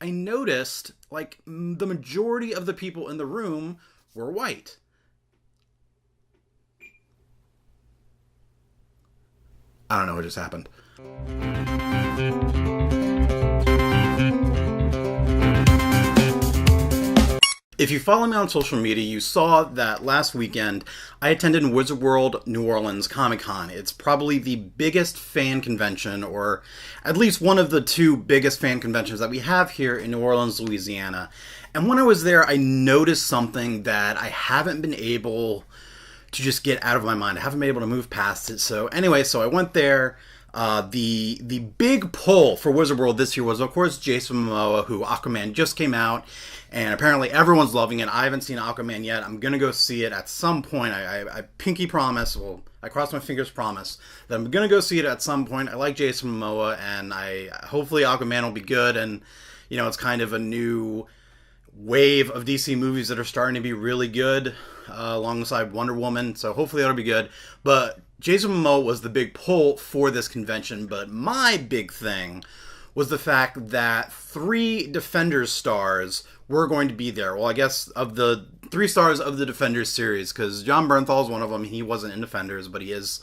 I noticed like the majority of the people in the room were white. I don't know what just happened. If you follow me on social media, you saw that last weekend I attended Wizard World New Orleans Comic Con. It's probably the biggest fan convention, or at least one of the two biggest fan conventions that we have here in New Orleans, Louisiana. And when I was there, I noticed something that I haven't been able to just get out of my mind. I haven't been able to move past it. So anyway, so I went there. The big pull for Wizard World this year was, of course, Jason Momoa, who Aquaman just came out, and apparently everyone's loving it. I haven't seen Aquaman yet. I'm gonna go see it at some point. I pinky promise. Well, I cross my fingers, promise that I'm gonna go see it at some point. I like Jason Momoa, and I hopefully Aquaman will be good. And it's kind of a new wave of DC movies that are starting to be really good, alongside Wonder Woman. So hopefully that'll be good. But Jason Momoa was the big pull for this convention. But my big thing was the fact that 3 Defenders stars were going to be there. Well, I guess of the 3 stars of the Defenders series, because John Bernthal is one of them. He wasn't in Defenders, but he is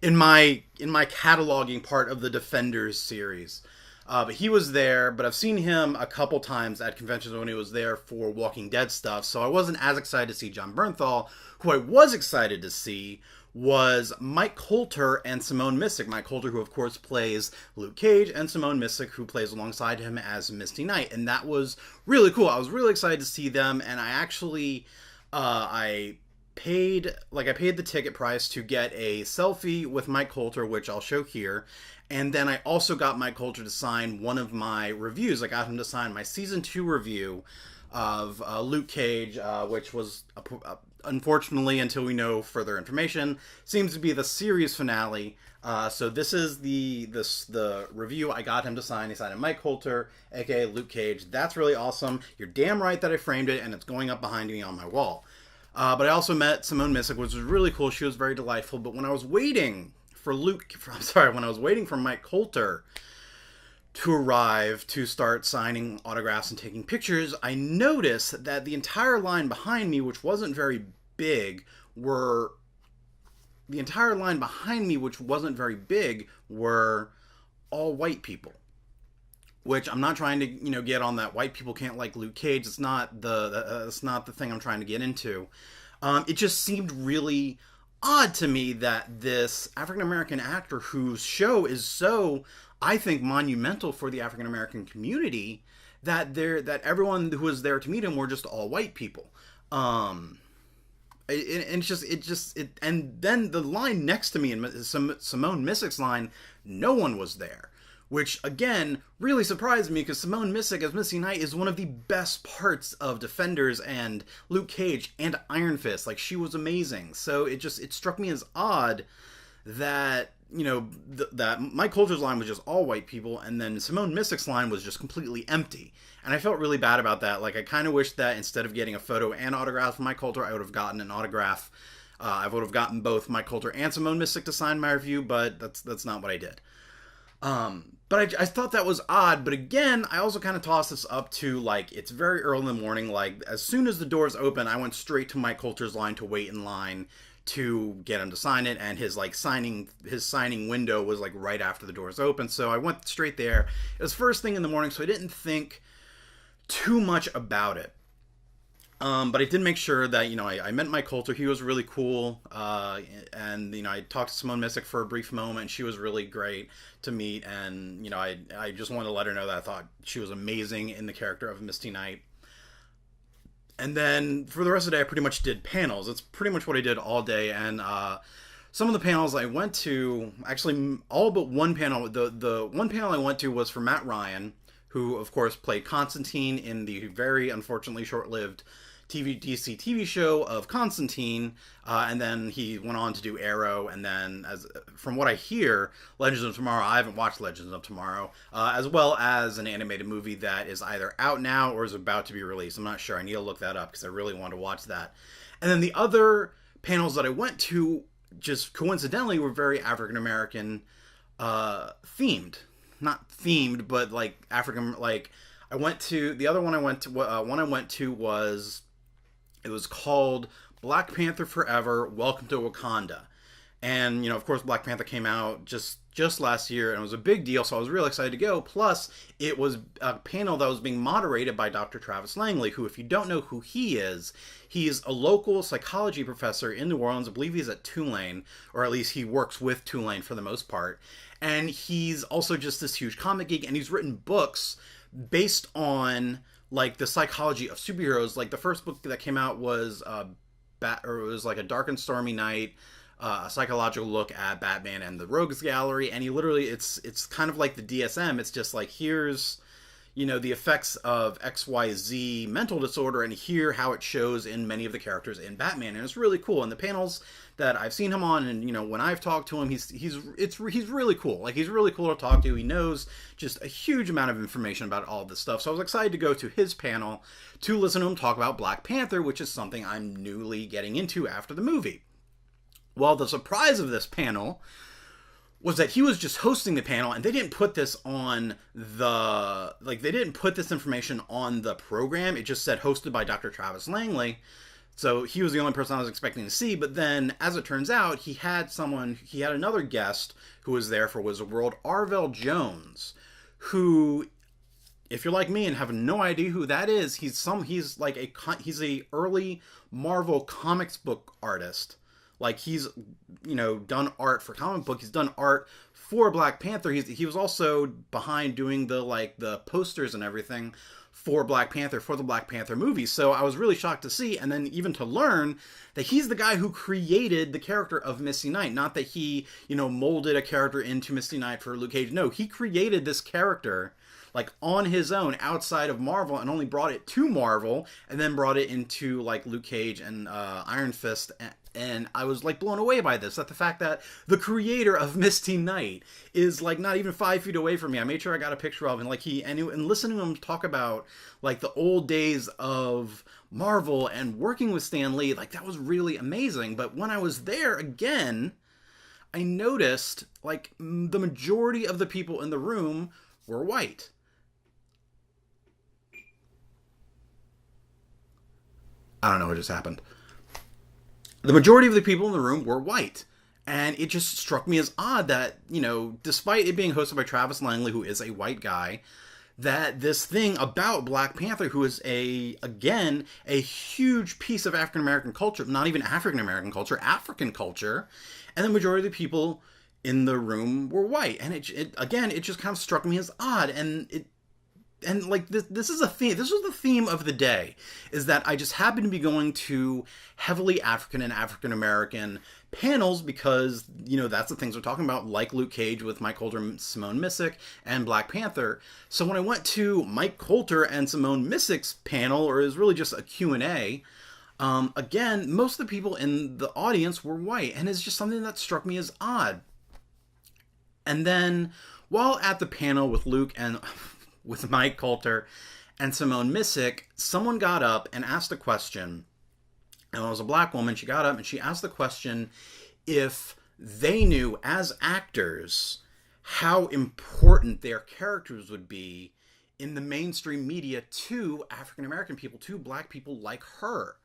in my cataloging part of the Defenders series. But he was there, but I've seen him a couple times at conventions when he was there for Walking Dead stuff, so I wasn't as excited to see John Bernthal. Who I was excited to see was Mike Colter and Simone Missick. Mike Colter, who of course plays Luke Cage, and Simone Missick, who plays alongside him as Misty Knight. And that was really cool. I was really excited to see them, and I actually, I paid the ticket price to get a selfie with Mike Colter, which I'll show here. And then I also got Mike Colter to sign one of my reviews. I got him to sign my season 2 review of Luke Cage, which was unfortunately, until we know further information, seems to be the series finale. So this is the review I got him to sign. He signed it, Mike Colter, aka Luke Cage. That's really awesome. You're damn right that I framed it, and it's going up behind me on my wall. But I also met Simone Missick, which was really cool. She was very delightful. But when I was waiting for when I was waiting for Mike Colter to arrive to start signing autographs and taking pictures, I noticed that the entire line behind me, which wasn't very big, were all white people. Which I'm not trying to, get on that white people can't like Luke Cage. It's not that's not the thing I'm trying to get into. It just seemed really odd to me that this African American actor, whose show is so, I think, monumental for the African American community, that everyone who was there to meet him were just all white people. And then the line next to me in Simone Missick's line, no one was there. Which, again, really surprised me, because Simone Missick as Misty Knight is one of the best parts of Defenders and Luke Cage and Iron Fist. Like, she was amazing. So it struck me as odd that, that Mike Colter's line was just all white people, and then Simone Missick's line was just completely empty. And I felt really bad about that. Like, I kind of wish that instead of getting a photo and autograph from Mike Colter, I would have gotten an autograph. I would have gotten both Mike Colter and Simone Missick to sign my review, but that's not what I did. But I thought that was odd. But again, I also kind of tossed this up to, like, it's very early in the morning. Like, as soon as the doors open, I went straight to Mike Colter's line to wait in line to get him to sign it. And his signing window was, like, right after the doors open. So I went straight there. It was first thing in the morning, so I didn't think too much about it. But I did make sure that, I met Mike Colter. He was really cool. And, I talked to Simone Missick for a brief moment. She was really great to meet. And, I just wanted to let her know that I thought she was amazing in the character of Misty Knight. And then for the rest of the day, I pretty much did panels. It's pretty much what I did all day. And some of the panels I went to, actually all but one panel, the one panel I went to was for Matt Ryan, who, of course, played Constantine in the very unfortunately short-lived DC TV show of Constantine, and then he went on to do Arrow, and then, from what I hear, Legends of Tomorrow. I haven't watched Legends of Tomorrow, as well as an animated movie that is either out now or is about to be released. I'm not sure. I need to look that up because I really want to watch that. And then the other panels that I went to, just coincidentally, were very African American themed. Not themed, but like African, like, I went to the other one. I went to was it was called Black Panther Forever: Welcome to Wakanda. And of course, Black Panther came out just last year, and it was a big deal. So I was really excited to go. Plus, it was a panel that was being moderated by Dr. Travis Langley, who, if you don't know who he is a local psychology professor in New Orleans. I believe he's at Tulane, or at least he works with Tulane for the most part. And he's also just this huge comic geek, and he's written books based on like the psychology of superheroes. Like the first book that came out was it was like A Dark and Stormy Night. A psychological look at Batman and the Rogues Gallery, and he literally it's kind of like the DSM. It's just like, here's the effects of XYZ mental disorder, and here how it shows in many of the characters in Batman, and it's really cool. And the panels that I've seen him on, and when I've talked to him, he's really cool. Like, he's really cool to talk to. He knows just a huge amount of information about all this stuff. So I was excited to go to his panel to listen to him talk about Black Panther, which is something I'm newly getting into after the movie. Well, the surprise of this panel was that he was just hosting the panel, and they didn't put this on they didn't put this information on the program. It just said hosted by Dr. Travis Langley. So he was the only person I was expecting to see. But then, as it turns out, he had another guest who was there for Wizard World, Arvell Jones, who, if you're like me and have no idea who that is, he's a early Marvel comics book artist. Like, he's, done art for comic book. He's done art for Black Panther. He was also behind doing the posters and everything for Black Panther, for the Black Panther movie. So I was really shocked to see, and then even to learn that he's the guy who created the character of Misty Knight. Not that he, molded a character into Misty Knight for Luke Cage. No, he created this character on his own outside of Marvel, and only brought it to Marvel, and then brought it into Luke Cage and Iron Fist. And I was blown away by this, that the fact that the creator of Misty Knight is not even 5 feet away from me. I made sure I got a picture of him, and listening to him talk about the old days of Marvel and working with Stan Lee, that was really amazing. But when I was there again, I noticed the majority of the people in the room were white. I don't know what just happened. The majority of the people in the room were white. And it just struck me as odd that, despite it being hosted by Travis Langley, who is a white guy, that this thing about Black Panther, who is a huge piece of African-American culture, not even African-American culture, African culture, and the majority of the people in the room were white. And it just kind of struck me as odd. This is a theme. This was the theme of the day, is that I just happened to be going to heavily African and African American panels because, that's the things we're talking about, like Luke Cage with Mike Coulter and Simone Missick, and Black Panther. So when I went to Mike Coulter and Simone Missick's panel, or it was really just a Q&A, again, most of the people in the audience were white, and it's just something that struck me as odd. And then, while at the panel with Luke and with Mike Coulter and Simone Missick, someone got up and asked a question. And it was a black woman. She got up and she asked the question if they knew, as actors, how important their characters would be in the mainstream media to African American people, to black people like her.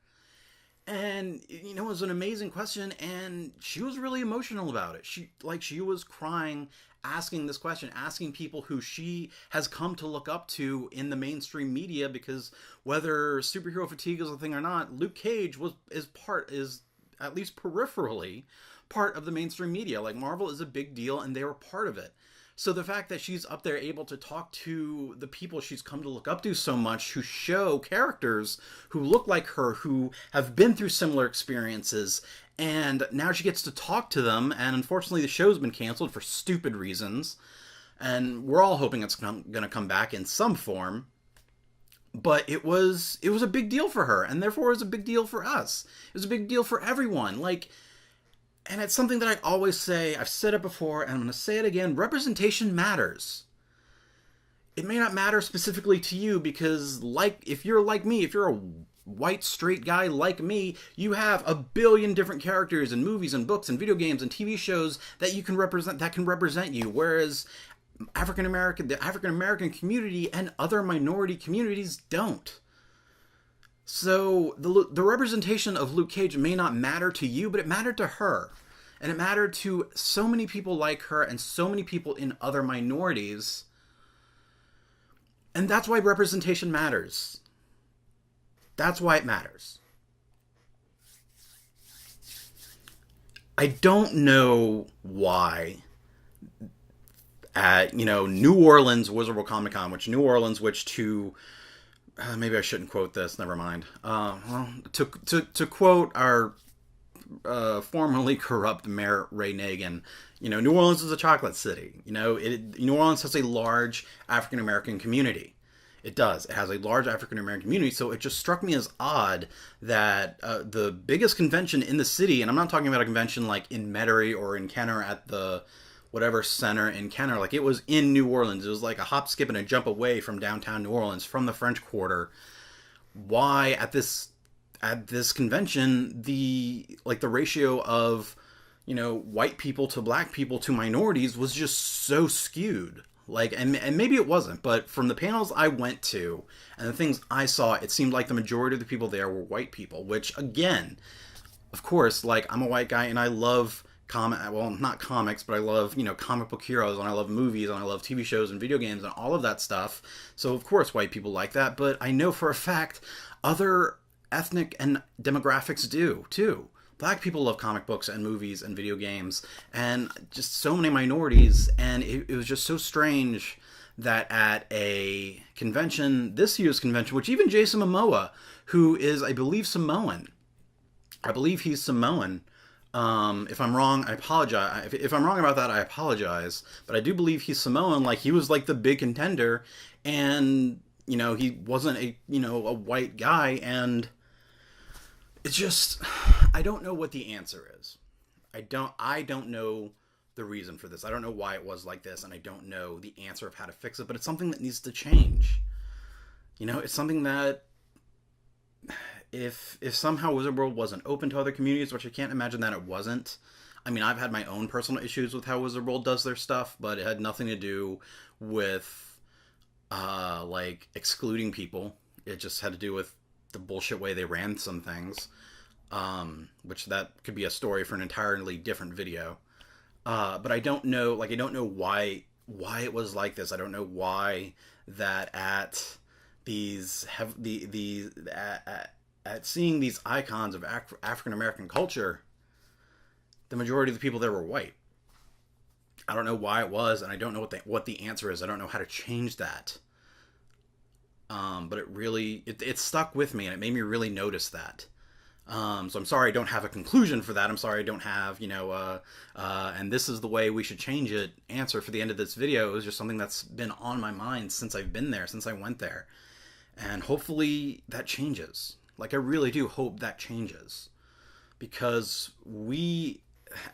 And, it was an amazing question, and she was really emotional about it. She was crying, asking this question, asking people who she has come to look up to in the mainstream media, because whether superhero fatigue is a thing or not, Luke Cage is at least peripherally part of the mainstream media. Marvel is a big deal, and they were part of it. So the fact that she's up there able to talk to the people she's come to look up to so much, who show characters who look like her, who have been through similar experiences, and now she gets to talk to them, and unfortunately the show's been canceled for stupid reasons, and we're all hoping it's going to come back in some form. But it was a big deal for her, and therefore it was a big deal for us. It was a big deal for everyone. And it's something that I always say, I've said it before, and I'm going to say it again, representation matters. It may not matter specifically to you, because if you're like me, if you're a white straight guy like me, you have a billion different characters in movies and books and video games and TV shows that you can represent, that can represent you. Whereas the African American community and other minority communities don't. So the representation of Luke Cage may not matter to you, but it mattered to her. And it mattered to so many people like her and so many people in other minorities. And that's why representation matters. That's why it matters. I don't know why at, New Orleans Wizard World Comic Con, which to maybe I shouldn't quote this. Never mind. Well, to quote our formerly corrupt Mayor Ray Nagin, New Orleans is a chocolate city. New Orleans has a large African American community. It does. It has a large African American community, so it just struck me as odd that the biggest convention in the city, and I'm not talking about a convention like in Metairie or in Kenner at the whatever center in Kenner, like it was in New Orleans. It was like a hop, skip, and a jump away from downtown New Orleans, from the French Quarter. Why at this convention the ratio of white people to black people to minorities was just so skewed? And maybe it wasn't, but from the panels I went to and the things I saw, it seemed like the majority of the people there were white people, which, again, of course, I'm a white guy and I love not comics, but I love, comic book heroes, and I love movies, and I love TV shows and video games and all of that stuff. So, of course, white people like that, but I know for a fact other ethnic and demographics do, too. Black people love comic books and movies and video games, and just so many minorities, and it was just so strange that at a convention, this year's convention, which even Jason Momoa, who is, I believe, Samoan, he's Samoan. If I'm wrong, I apologize. If I'm wrong about that, I apologize. But I do believe he's Samoan. He was the big contender, and he wasn't a white guy, and it's just, I don't know what the answer is. I don't know the reason for this. I don't know why it was like this, and I don't know the answer of how to fix it, but it's something that needs to change. It's something that if somehow Wizard World wasn't open to other communities, which I can't imagine that it wasn't. I mean, I've had my own personal issues with how Wizard World does their stuff, but it had nothing to do with excluding people. It just had to do with the bullshit way they ran some things, which that could be a story for an entirely different video. But I don't know, I don't know why it was like this. I don't know why that at at seeing these icons of African American culture, the majority of the people there were white. I don't know why it was, and I don't know what the answer is. I don't know how to change that. But it really stuck with me, and it made me really notice that. So I'm sorry I don't have a conclusion for that. I'm sorry I don't have, and this is the way we should change it answer for the end of this video. It was just something that's been on my mind since I've been there, since I went there. And hopefully that changes. I really do hope that changes. Because we,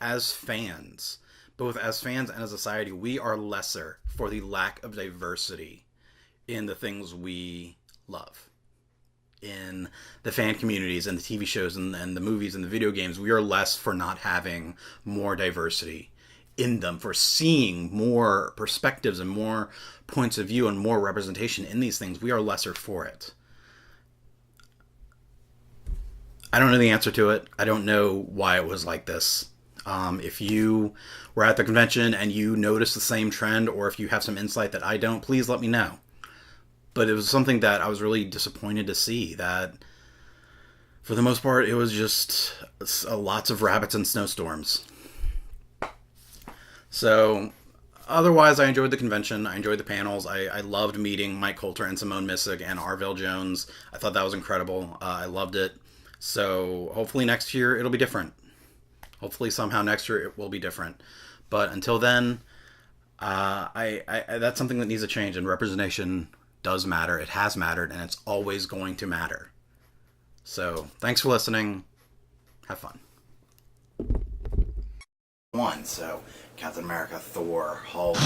as fans, both as fans and as a society, we are lesser for the lack of diversity in the things we love. In the fan communities and the TV shows and the movies and the video games, we are less for not having more diversity in them, for seeing more perspectives and more points of view and more representation in these things. We are lesser for it. I don't know the answer to it. I don't know why it was like this. If you were at the convention and you noticed the same trend, or if you have some insight that I don't, please let me know. But it was something that I was really disappointed to see, that for the most part, it was just lots of rabbits and snowstorms. So, otherwise, I enjoyed the convention. I enjoyed the panels. I loved meeting Mike Coulter and Simone Missick and Arvell Jones. I thought that was incredible. I loved it. So, hopefully next year it'll be different. Hopefully somehow next year it will be different. But until then, that's something that needs to change, and representation does matter. It has mattered, and it's always going to matter. So, thanks for listening. Have fun. So, Captain America, Thor, Hulk.